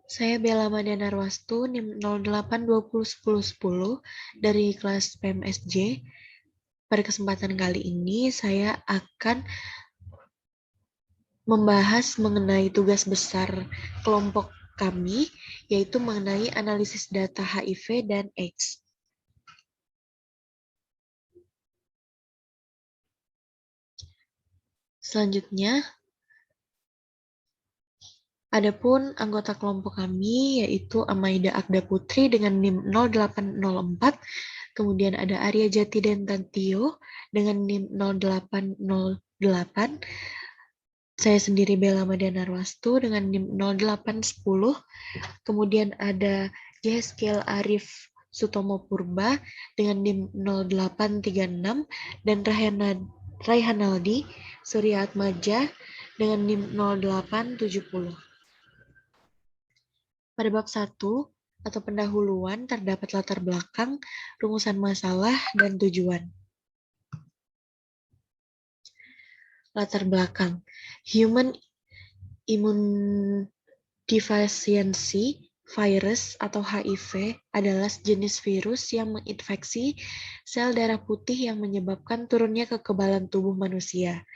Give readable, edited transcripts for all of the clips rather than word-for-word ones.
Saya Bella Madianarwastu, NIM 08201010 dari kelas PMSJ. Pada kesempatan kali ini, saya akan membahas mengenai tugas besar kelompok kami, yaitu mengenai analisis data HIV dan AIDS. Selanjutnya, adapun anggota kelompok kami yaitu Amaida Agda Putri dengan NIM 0804, kemudian ada Arya Jati Dentantio dengan NIM 0808, saya sendiri Bella Madianarwastu dengan NIM 0810, kemudian ada Jeskil Arif Sutomo Purba dengan NIM 0836, dan Raihanaldi Surya Atmaja dengan NIM 0870. Pada bab 1 atau pendahuluan terdapat latar belakang, rumusan masalah, dan tujuan. Latar belakang. Human immunodeficiency virus atau HIV adalah jenis virus yang menginfeksi sel darah putih yang menyebabkan turunnya kekebalan tubuh manusia.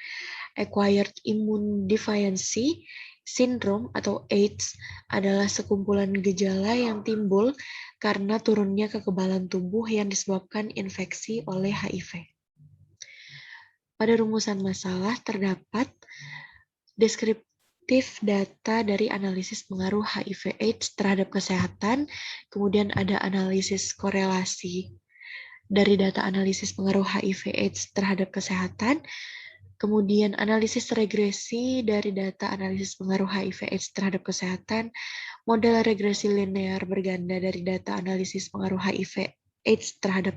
Acquired Immunodeficiency Syndrome atau AIDS adalah sekumpulan gejala yang timbul karena turunnya kekebalan tubuh yang disebabkan infeksi oleh HIV. Pada rumusan masalah terdapat deskriptif data dari analisis pengaruh HIV/AIDS terhadap kesehatan, kemudian ada analisis korelasi dari data analisis pengaruh HIV/AIDS terhadap kesehatan, kemudian analisis regresi dari data analisis pengaruh HIV/AIDS terhadap kesehatan, model regresi linear berganda dari data analisis pengaruh HIV/AIDS terhadap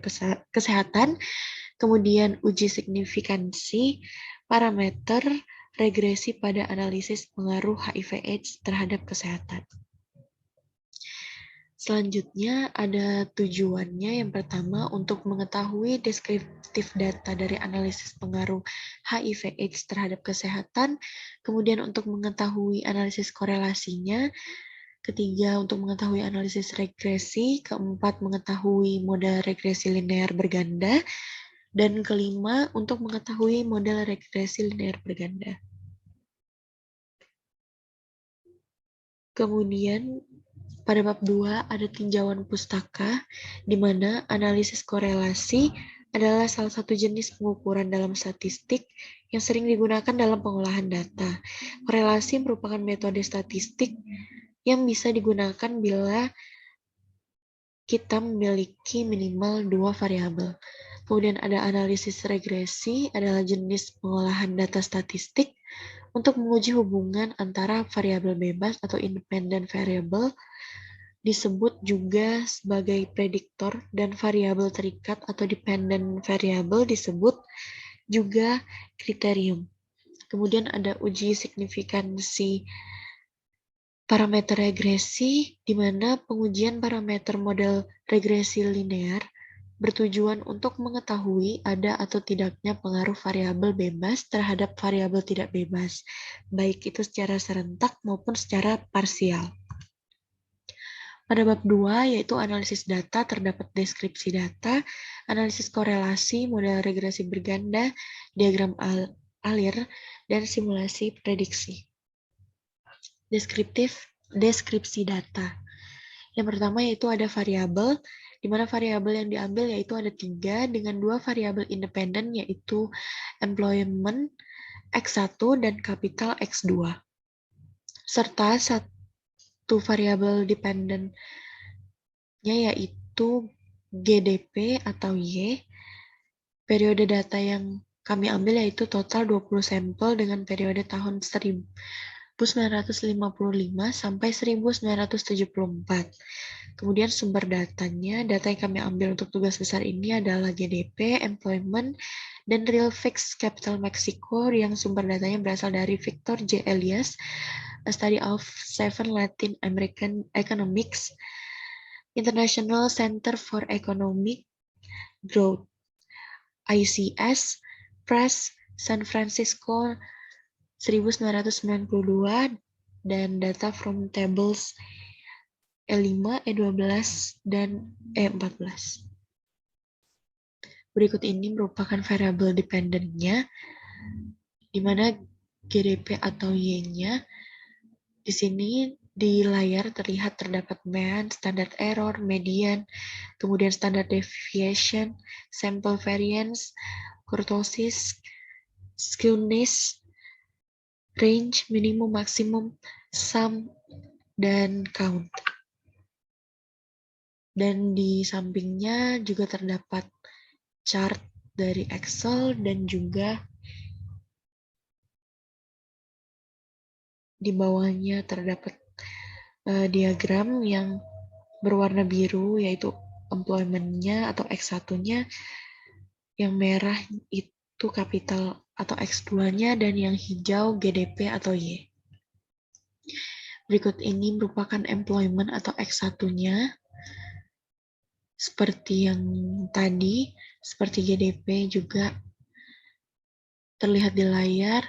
kesehatan, kemudian uji signifikansi parameter regresi pada analisis pengaruh HIV/AIDS terhadap kesehatan. Selanjutnya ada tujuannya. Yang pertama, untuk mengetahui deskriptif data dari analisis pengaruh HIV/AIDS terhadap kesehatan, kemudian untuk mengetahui analisis korelasinya, ketiga, untuk mengetahui analisis regresi, keempat, mengetahui model regresi linear berganda, dan kelima, untuk mengetahui model regresi linear berganda. Kemudian pada bab 2 ada tinjauan pustaka, di mana analisis korelasi adalah salah satu jenis pengukuran dalam statistik yang sering digunakan dalam pengolahan data. Korelasi merupakan metode statistik yang bisa digunakan bila kita memiliki minimal 2 variabel. Kemudian ada analisis regresi, adalah jenis pengolahan data statistik untuk menguji hubungan antara variabel bebas atau independent variable, disebut juga sebagai prediktor, dan variabel terikat atau dependent variable disebut juga kriterium. Kemudian ada uji signifikansi parameter regresi, di mana pengujian parameter model regresi linear bertujuan untuk mengetahui ada atau tidaknya pengaruh variabel bebas terhadap variabel tidak bebas, baik itu secara serentak maupun secara parsial. Pada bab 2, yaitu analisis data, terdapat deskripsi data, analisis korelasi, model regresi berganda, diagram alir, dan simulasi prediksi. Deskripsi data. Yang pertama yaitu ada variabel, di mana variabel yang diambil yaitu ada 3 dengan 2 variabel independen, yaitu employment X1 dan capital X2. Serta satu variabel dependennya yaitu GDP atau Y. Periode data yang kami ambil yaitu total 20 sampel dengan periode tahun 1955 sampai 1974. Kemudian sumber datanya, data yang kami ambil untuk tugas besar ini adalah GDP, employment, dan real fixed capital Mexico, yang sumber datanya berasal dari Victor J. Elias, A Study of 7 Latin American Economics, International Center for Economic Growth, ICS, Press, San Francisco, 1992, dan data from tables E5, E12, dan E14. Berikut ini merupakan variabel dependennya, di mana GDP atau Y-nya di sini di layar terlihat terdapat mean, standard error, median, kemudian standard deviation, sample variance, kurtosis, skewness, range, minimum, maksimum, sum, dan count. Dan di sampingnya juga terdapat chart dari Excel dan juga di bawahnya terdapat diagram yang berwarna biru, yaitu employment-nya atau X1-nya, yang merah itu kapital atau X2-nya, dan yang hijau GDP atau Y. Berikut ini merupakan employment atau X1-nya, seperti yang tadi, seperti GDP juga terlihat di layar.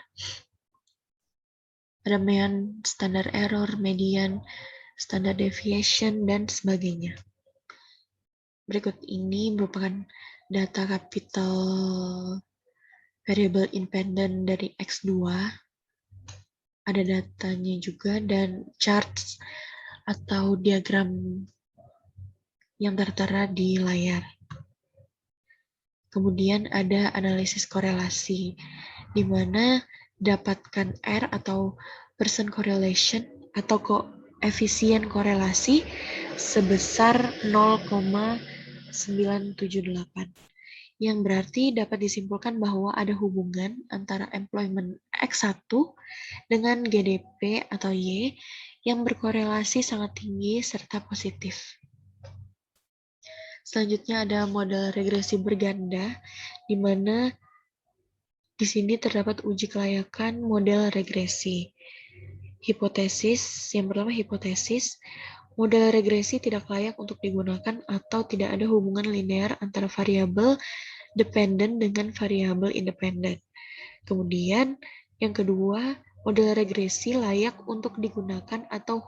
Ada mean, standard error, median, standard deviation, dan sebagainya. Berikut ini merupakan data capital variable independent dari X2. Ada datanya juga dan charts atau diagram yang tertera di layar. Kemudian ada analisis korelasi, di mana dapatkan R atau percent correlation atau koefisien korelasi sebesar 0,978, yang berarti dapat disimpulkan bahwa ada hubungan antara employment X1 dengan GDP atau Y yang berkorelasi sangat tinggi serta positif. Selanjutnya ada model regresi berganda, di mana di sini terdapat uji kelayakan model regresi. Hipotesis, yang pertama hipotesis, model regresi tidak layak untuk digunakan atau tidak ada hubungan linear antara variabel dependen dengan variabel independen. Kemudian yang kedua, model regresi layak untuk digunakan atau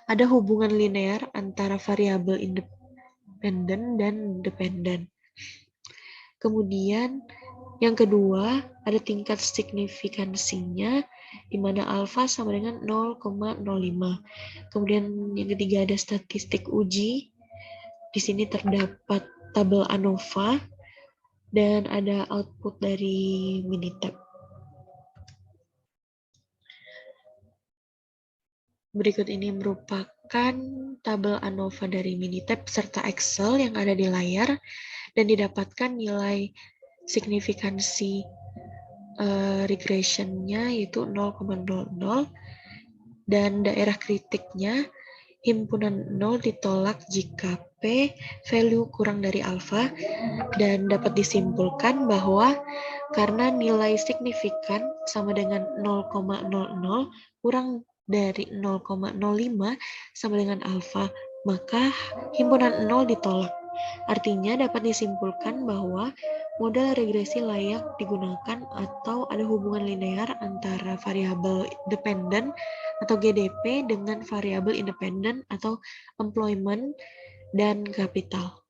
ada hubungan linear antara variabel independen dan dependen. Kemudian yang kedua, ada tingkat signifikansinya, di mana alfa sama dengan 0,05. Kemudian yang ketiga ada statistik uji. Di sini terdapat tabel ANOVA dan ada output dari Minitab. Berikut ini merupakan tabel ANOVA dari Minitab serta Excel yang ada di layar dan didapatkan nilai signifikansi regression-nya yaitu 0,00 dan daerah kritiknya himpunan 0 ditolak jika P value kurang dari alfa, dan dapat disimpulkan bahwa karena nilai signifikan sama dengan 0,00 kurang dari 0,05 sama dengan alfa, maka himpunan 0 ditolak. Artinya dapat disimpulkan bahwa model regresi layak digunakan atau ada hubungan linear antara variabel dependen atau GDP dengan variabel independen atau employment dan kapital.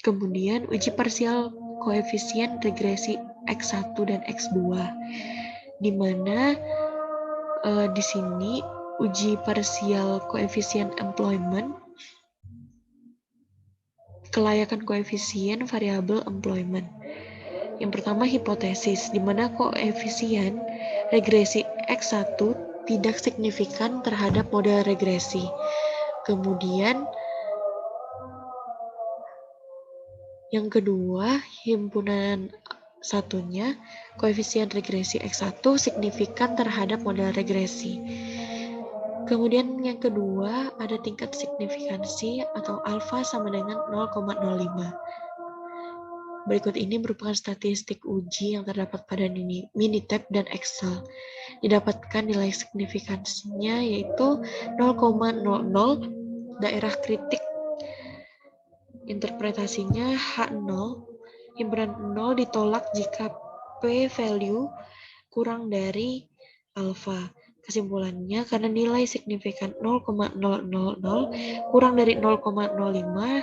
Kemudian uji parsial koefisien regresi X1 dan X2, di mana di sini uji parsial koefisien employment, kelayakan koefisien variabel employment. Yang pertama hipotesis, di mana koefisien regresi X1 tidak signifikan terhadap model regresi. Kemudian yang kedua, himpunan satunya, koefisien regresi X1 signifikan terhadap model regresi. Kemudian yang kedua, ada tingkat signifikansi atau alfa sama dengan 0,05. Berikut ini merupakan statistik uji yang terdapat pada Minitab dan Excel. Didapatkan nilai signifikansinya yaitu 0,00, daerah kritik interpretasinya H0, himpunan 0 ditolak jika P value kurang dari alfa. Kesimpulannya, karena nilai signifikan 0,000 kurang dari 0,05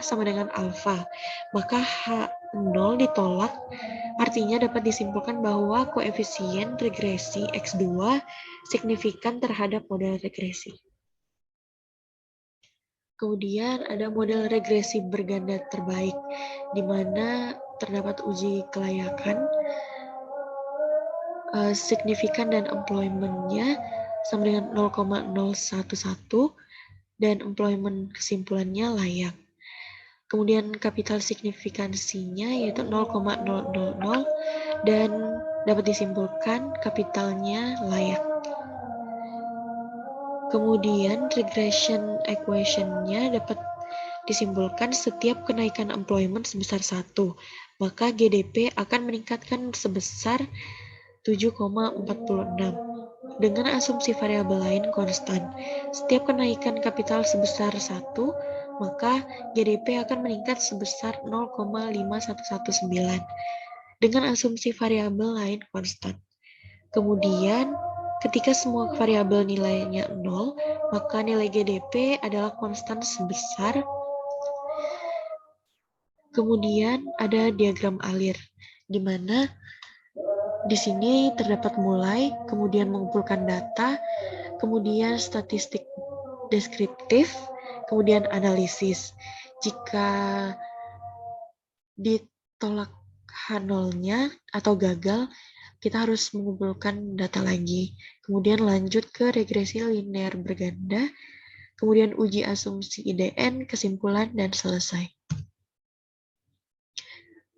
sama dengan alfa, maka H0 ditolak, artinya dapat disimpulkan bahwa koefisien regresi X2 signifikan terhadap model regresi. Kemudian ada model regresi berganda terbaik, di mana terdapat uji kelayakan, signifikan dan employment-nya sama dengan 0,011 dan employment kesimpulannya layak. Kemudian kapital signifikansinya yaitu 0,000 dan dapat disimpulkan kapitalnya layak. Kemudian regression equation-nya dapat disimpulkan setiap kenaikan employment sebesar 1, maka GDP akan meningkatkan sebesar 7,46. Dengan asumsi variabel lain konstan, setiap kenaikan kapital sebesar 1, maka GDP akan meningkat sebesar 0,5119 dengan asumsi variabel lain konstan. Kemudian, ketika semua variabel nilainya 0, maka nilai GDP adalah konstan sebesar. Kemudian ada diagram alir, di mana di sini terdapat mulai, kemudian mengumpulkan data, kemudian statistik deskriptif, kemudian analisis. Jika ditolak H0-nya atau gagal, kita harus mengumpulkan data lagi. Kemudian lanjut ke regresi linear berganda, kemudian uji asumsi IDN, kesimpulan, dan selesai.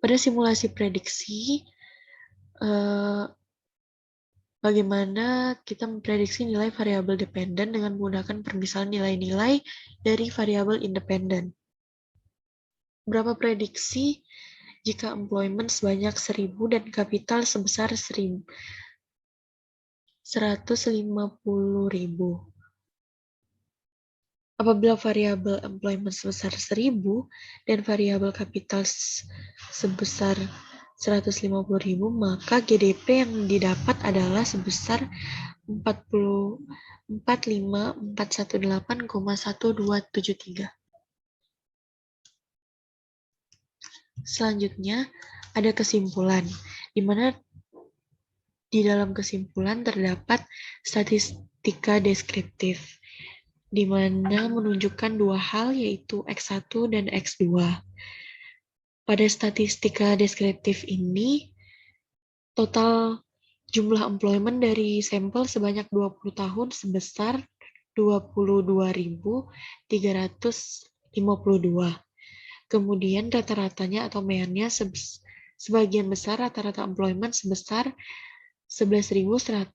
Pada simulasi prediksi, bagaimana kita memprediksi nilai variabel dependen dengan menggunakan permisalan nilai-nilai dari variabel independen. Berapa prediksi jika employment sebanyak 1000 dan kapital sebesar 150.000? Apabila variabel employment sebesar 1000 dan variabel kapital sebesar 150.000, maka GDP yang didapat adalah sebesar 45418,127,3. Selanjutnya, ada kesimpulan, di mana di dalam kesimpulan terdapat statistika deskriptif, di mana menunjukkan dua hal, yaitu X1 dan X2. Pada statistika deskriptif ini, total jumlah employment dari sampel sebanyak 20 tahun sebesar 22.352. Kemudian rata-ratanya atau meannya sebagian besar rata-rata employment sebesar 11.153.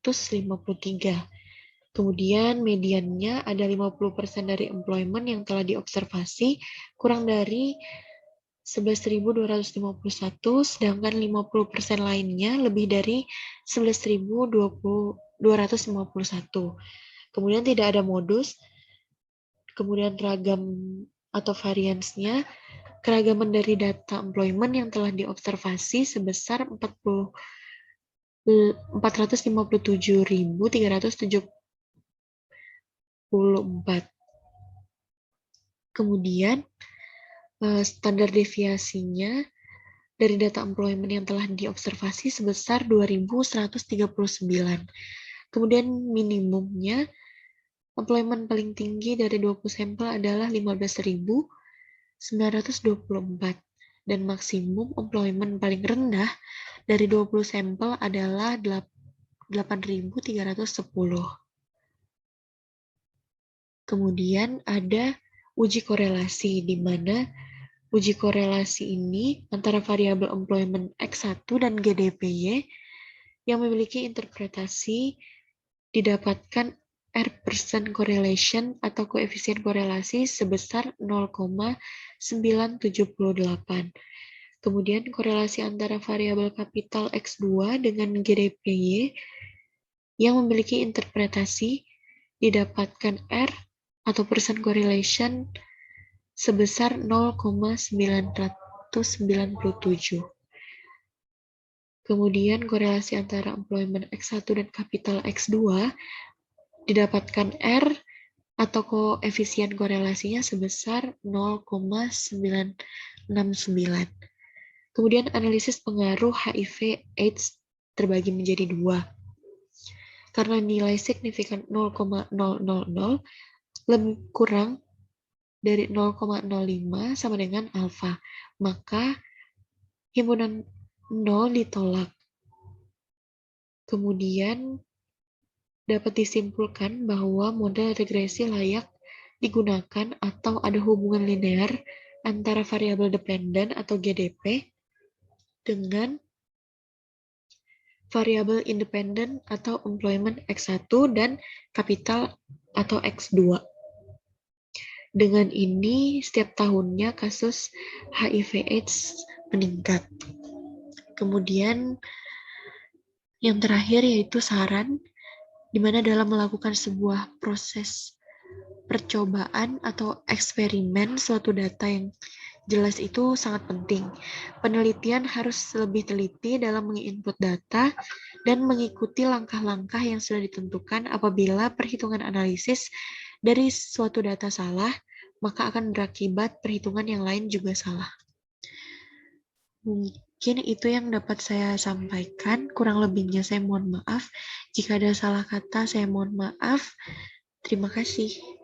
Kemudian mediannya ada 50% dari employment yang telah diobservasi kurang dari 11.251, sedangkan 50% lainnya lebih dari 11.251. Kemudian tidak ada modus, kemudian ragam atau variansnya, keragaman dari data employment yang telah diobservasi sebesar 457.374. Kemudian standar deviasinya dari data employment yang telah diobservasi sebesar 2.139. Kemudian minimumnya employment paling tinggi dari 20 sampel adalah 15.924 dan maksimum employment paling rendah dari 20 sampel adalah 8.310. Kemudian ada uji korelasi, di mana uji korelasi ini antara variabel employment X1 dan GDPY yang memiliki interpretasi didapatkan R% correlation atau koefisien korelasi sebesar 0,978. Kemudian korelasi antara variabel kapital X2 dengan GDPY yang memiliki interpretasi didapatkan R atau percent correlation sebesar 0,997. Kemudian korelasi antara employment X1 dan kapital X2 Didapatkan R atau koefisien korelasinya sebesar 0,969. Kemudian analisis pengaruh HIV/AIDS terbagi menjadi dua. Karena nilai signifikan 0,000 lebih kurang dari 0,05 sama dengan alfa, maka himpunan 0 ditolak. Kemudian dapat disimpulkan bahwa model regresi layak digunakan atau ada hubungan linear antara variabel dependen atau GDP dengan variabel independen atau employment X1 dan kapital atau X2. Dengan ini, setiap tahunnya kasus HIV/AIDS meningkat. Kemudian, yang terakhir yaitu saran, di mana dalam melakukan sebuah proses percobaan atau eksperimen suatu data yang jelas itu sangat penting. Penelitian harus lebih teliti dalam menginput data dan mengikuti langkah-langkah yang sudah ditentukan. Apabila perhitungan analisis dari suatu data salah, maka akan berakibat perhitungan yang lain juga salah. Mungkin itu yang dapat saya sampaikan. Kurang lebihnya saya mohon maaf. Jika ada salah kata, saya mohon maaf. Terima kasih.